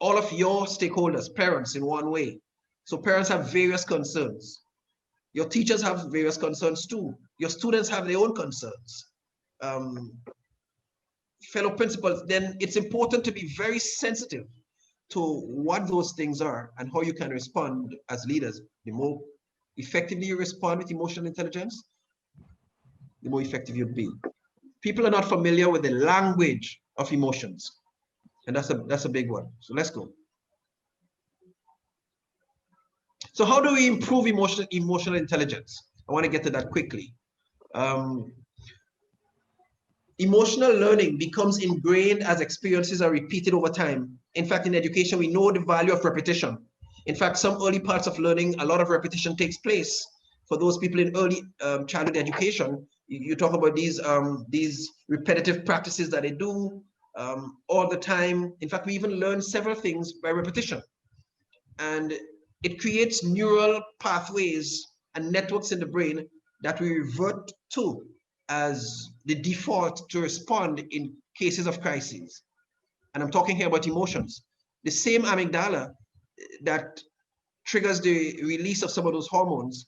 all of your stakeholders, parents in one way. So parents have various concerns. Your teachers have various concerns too. Your students have their own concerns. Fellow principals, then it's important to be very sensitive to what those things are and how you can respond as leaders. The more effectively you respond with emotional intelligence, the more effective you'll be. People are not familiar with the language of emotions. And that's a big one. So let's go. So how do we improve emotional intelligence? I want to get to that quickly. Emotional learning becomes ingrained as experiences are repeated over time. In fact, in education, we know the value of repetition. In fact, some early parts of learning, a lot of repetition takes place. For those people in early childhood education, you talk about these repetitive practices that they do all the time. In fact, we even learn several things by repetition. And it creates neural pathways and networks in the brain that we revert to as the default to respond in cases of crises. And I'm talking here about emotions. The same amygdala that triggers the release of some of those hormones.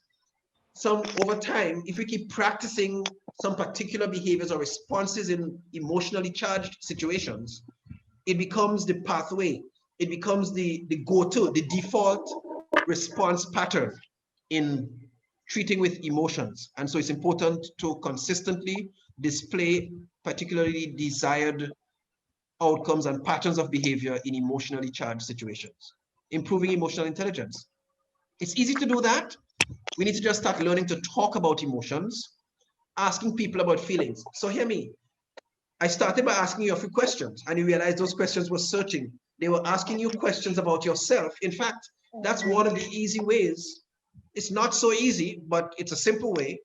Over time, if we keep practicing some particular behaviors or responses in emotionally charged situations, it becomes the pathway. It becomes the go-to, the default response pattern in treating with emotions. And so it's important to consistently display particularly desired outcomes and patterns of behavior in emotionally charged situations. Improving emotional intelligence. It's easy to do that. We need to just start learning to talk about emotions, asking people about feelings. So hear me. I started by asking you a few questions, and you realize those questions were searching. They were asking you questions about yourself. In fact, that's one of the easy ways. It's not so easy, but it's a simple way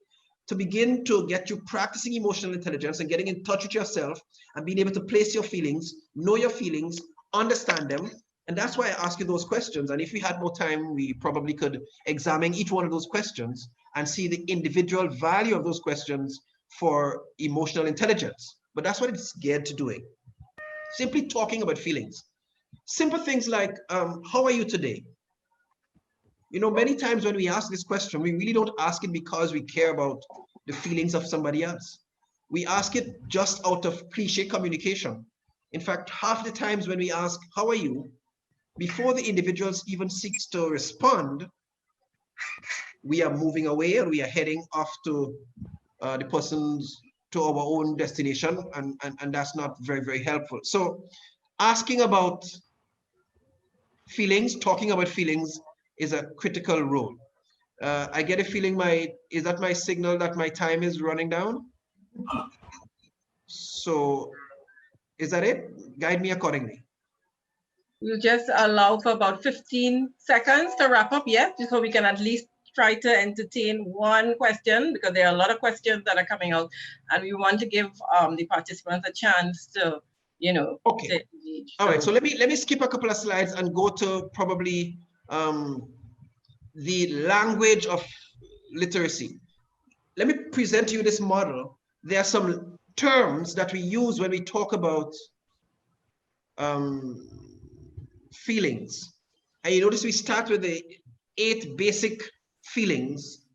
to begin to get you practicing emotional intelligence and getting in touch with yourself and being able to place your feelings, know your feelings, understand them. And that's why I ask you those questions. And if we had more time, we probably could examine each one of those questions and see the individual value of those questions for emotional intelligence. But that's what it's geared to doing. Simply talking about feelings. Simple things like, how are you today? You know, many times when we ask this question, we really don't ask it because we care about the feelings of somebody else. We ask it just out of cliche communication. In fact, half the times when we ask, how are you? Before the individuals even seeks to respond, we are moving away and we are heading off to to our own destination, and that's not very, very helpful. So asking about feelings, talking about feelings is a critical role. I get a feeling is that my signal that my time is running down? So is that it? Guide me accordingly. We'll just allow for about 15 seconds to wrap up, yes, so we can at least try to entertain one question, because there are a lot of questions that are coming out, and we want to give the participants a chance to, you know, okay. All right, so let me skip a couple of slides and go to probably the language of literacy. Let me present to you this model. There are some terms that we use when we talk about feelings. And you notice we start with the 8 basic feelings.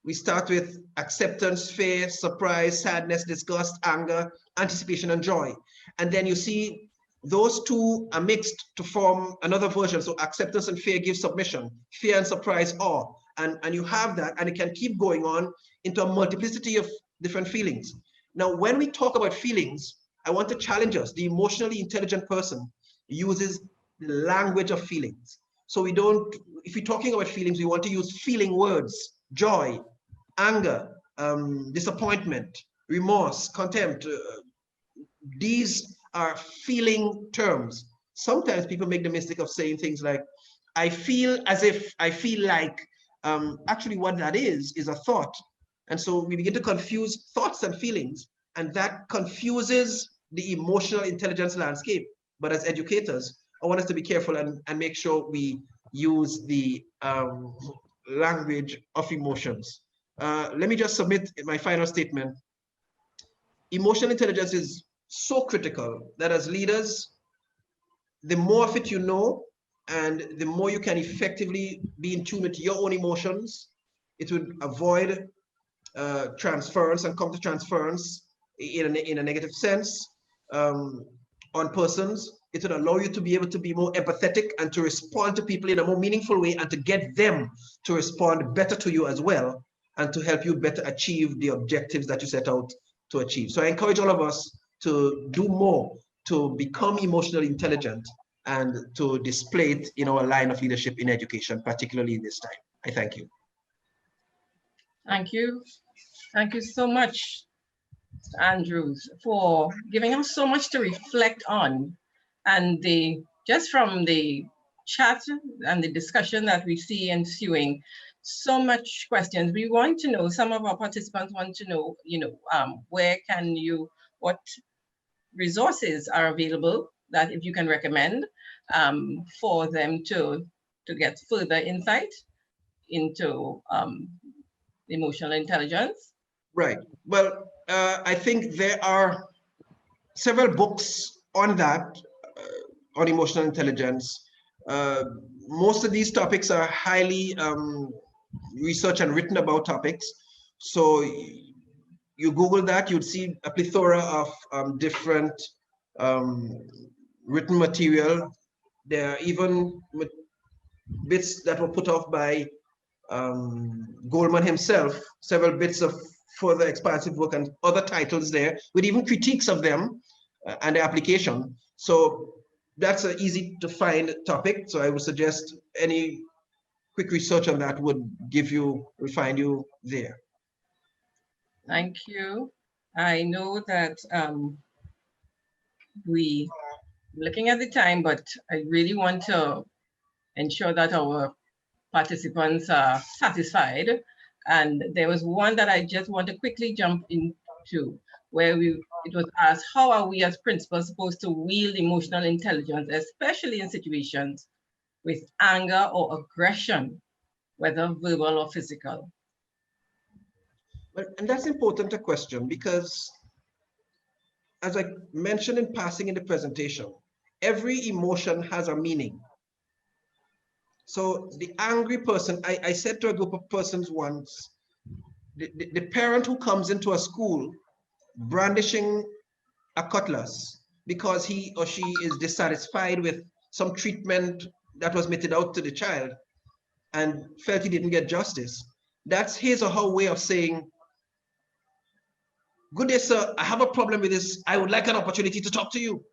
We start with acceptance, fear, surprise, sadness, disgust, anger, anticipation, and joy. And then you see those 2 are mixed to form another version. So acceptance and fear give submission, fear and surprise awe. And you have that, and it can keep going on into a multiplicity of different feelings. Now, when we talk about feelings, I want to challenge us. The emotionally intelligent person uses the language of feelings. So we don't, if we're talking about feelings, we want to use feeling words: joy, anger, disappointment, remorse, contempt. These are feeling terms. Sometimes people make the mistake of saying things like, I feel as if, I feel like. Actually, what that is a thought. And so we begin to confuse thoughts and feelings, and that confuses the emotional intelligence landscape. But as educators, I want us to be careful and make sure we use the language of emotions. Let me just submit my final statement. Emotional intelligence is so critical that as leaders, the more of it you know, and the more you can effectively be in tune with your own emotions, it would avoid transference and counter transference in a negative sense on persons. It would allow you to be able to be more empathetic and to respond to people in a more meaningful way, and to get them to respond better to you as well, and to help you better achieve the objectives that you set out to achieve. So I encourage all of us to do more to become emotionally intelligent and to display it in our line of leadership in education, particularly in this time. I thank you. Thank you. Thank you so much, Andrews, for giving us so much to reflect on. And just from the chat and the discussion that we see ensuing, so much questions. We want to know, some of our participants want to know, where can you, what resources are available that if you can recommend for them to get further insight into emotional intelligence? Right. Well, I think there are several books on that, on emotional intelligence. Most of these topics are highly researched and written about topics. So you Google that, you'd see a plethora of different written material. There are even bits that were put off by Goleman himself, several bits of further expansive work and other titles there, with even critiques of them and the application. So that's an easy to find topic. So I would suggest any quick research on that would find you there. Thank you. I know that we looking at the time, but I really want to ensure that our participants are satisfied. And there was one that I just want to quickly jump into, where it was asked, how are we as principals supposed to wield emotional intelligence, especially in situations with anger or aggression, whether verbal or physical? Well, and that's important a question, because as I mentioned in passing in the presentation, every emotion has a meaning. So the angry person, I said to a group of persons once, the parent who comes into a school brandishing a cutlass because he or she is dissatisfied with some treatment that was meted out to the child and felt he didn't get justice, that's his or her way of saying, good day, sir, I have a problem with this. I would like an opportunity to talk to you.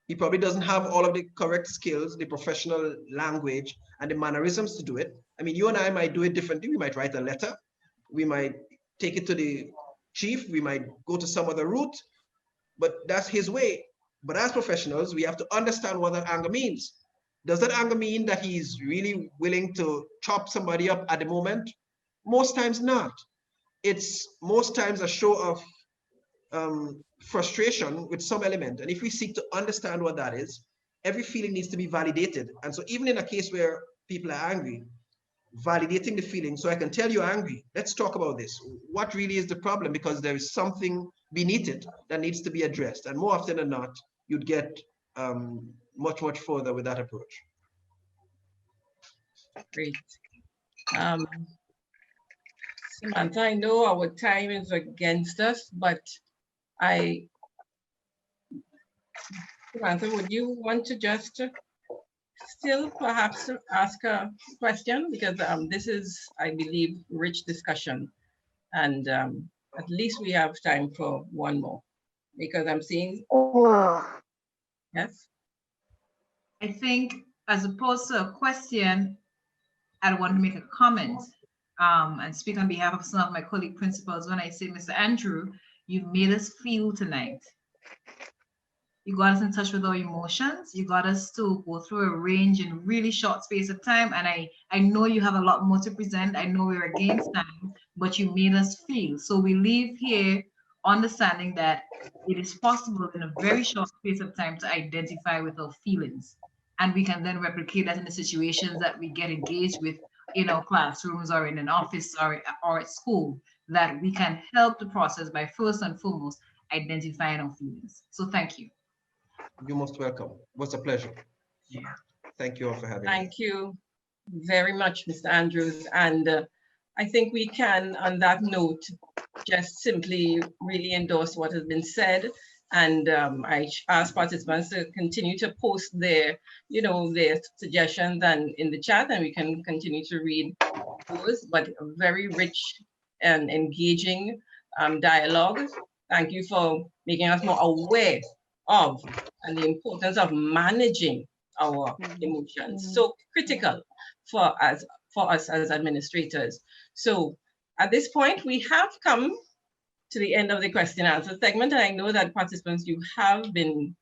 He probably doesn't have all of the correct skills, the professional language, and the mannerisms to do it. I mean, you and I might do it differently. We might write a letter. We might take it to the chief. We might go to some other route, but that's his way. But as professionals, we have to understand what that anger means. Does that anger mean that he's really willing to chop somebody up at the moment? Most times not. It's most times a show of frustration with some element. And if we seek to understand what that is, every feeling needs to be validated. And so even in a case where people are angry, validating the feeling, so I can tell you're angry, let's talk about this. What really is the problem? Because there is something beneath it that needs to be addressed. And more often than not, you'd get much, much further with that approach. Great. Samantha, I know our time is against us, but Samantha, would you want to just still perhaps ask a question? Because this is, I believe, rich discussion. And at least we have time for one more, because I'm seeing, yes? I think as opposed to a question, I want to make a comment and speak on behalf of some of my colleague principals when I say, Mr. Andrew, you made us feel tonight. You got us in touch with our emotions. You got us to go through a range in a really short space of time. And I know you have a lot more to present. I know we're against time, but you made us feel. So we leave here understanding that it is possible in a very short space of time to identify with our feelings. And we can then replicate that in the situations that we get engaged with in our classrooms or in an office or at school, that we can help the process by first and foremost identifying our feelings. So thank you. You're most welcome. It was a pleasure. Yeah. Thank you all for having me. Thank you very much, Mr. Andrews. And I think we can, on that note, just simply really endorse what has been said. And I ask participants to continue to post their, their suggestions and in the chat, and we can continue to read those, but a very rich and engaging dialogue. Thank you for making us more aware of and the importance of managing our emotions. So critical for us as administrators. So at this point, we have come to the end of the question and answer segment. And I know that participants, you have been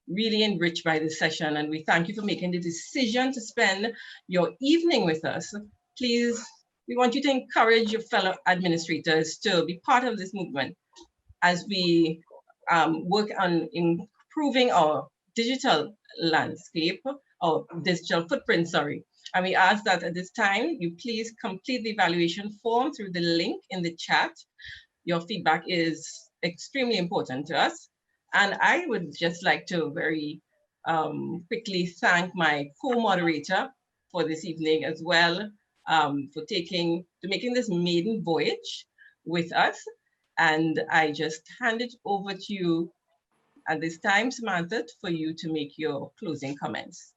really enriched by this session, and we thank you for making the decision to spend your evening with us. Please, we want you to encourage your fellow administrators to be part of this movement as we work on improving our digital landscape, or digital footprint, sorry. And we ask that at this time, you please complete the evaluation form through the link in the chat. Your feedback is extremely important to us. And I would just like to very quickly thank my co-moderator for this evening as well, for making this maiden voyage with us. And I just hand it over to you at this time, Samantha, for you to make your closing comments.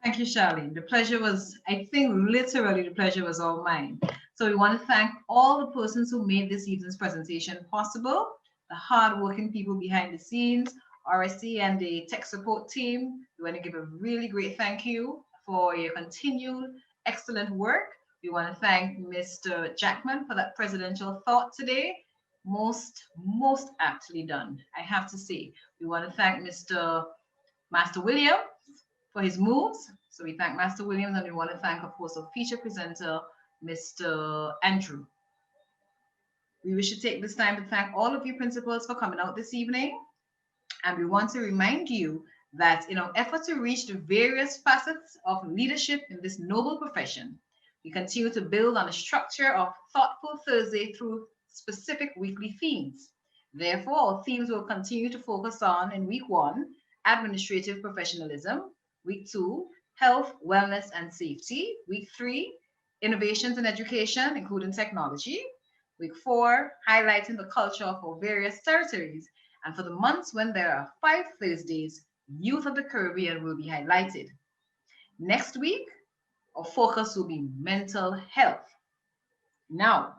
Thank you, Charlene. The pleasure was, I think literally the pleasure was all mine. So we want to thank all the persons who made this evening's presentation possible, the hardworking people behind the scenes, RSC and the tech support team. We want to give a really great thank you for your continued excellent work. We want to thank Mr. Jackman for that presidential thought today. Most aptly done, I have to say. We want to thank Mr. Master Williams for his moves. So we thank Master Williams, and we want to thank, of course, our feature presenter, Mr. Andrew. We wish to take this time to thank all of you principals for coming out this evening. And we want to remind you that in our effort to reach the various facets of leadership in this noble profession, we continue to build on a structure of Thoughtful Thursday through specific weekly themes. Therefore, themes will continue to focus on, in week 1, administrative professionalism, week 2, health, wellness, and safety, week 3, innovations in education, including technology, week 4, highlighting the culture of our various territories, and for the months when there are 5 Thursdays, youth of the Caribbean will be highlighted. Next week, our focus will be mental health. Now,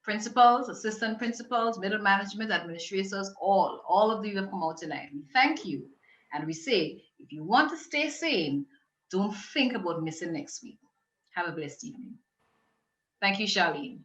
principals, assistant principals, middle management, administrators, all of you have come out tonight. We thank you. And we say, if you want to stay sane, don't think about missing next week. Have a blessed evening. Thank you, Charlene.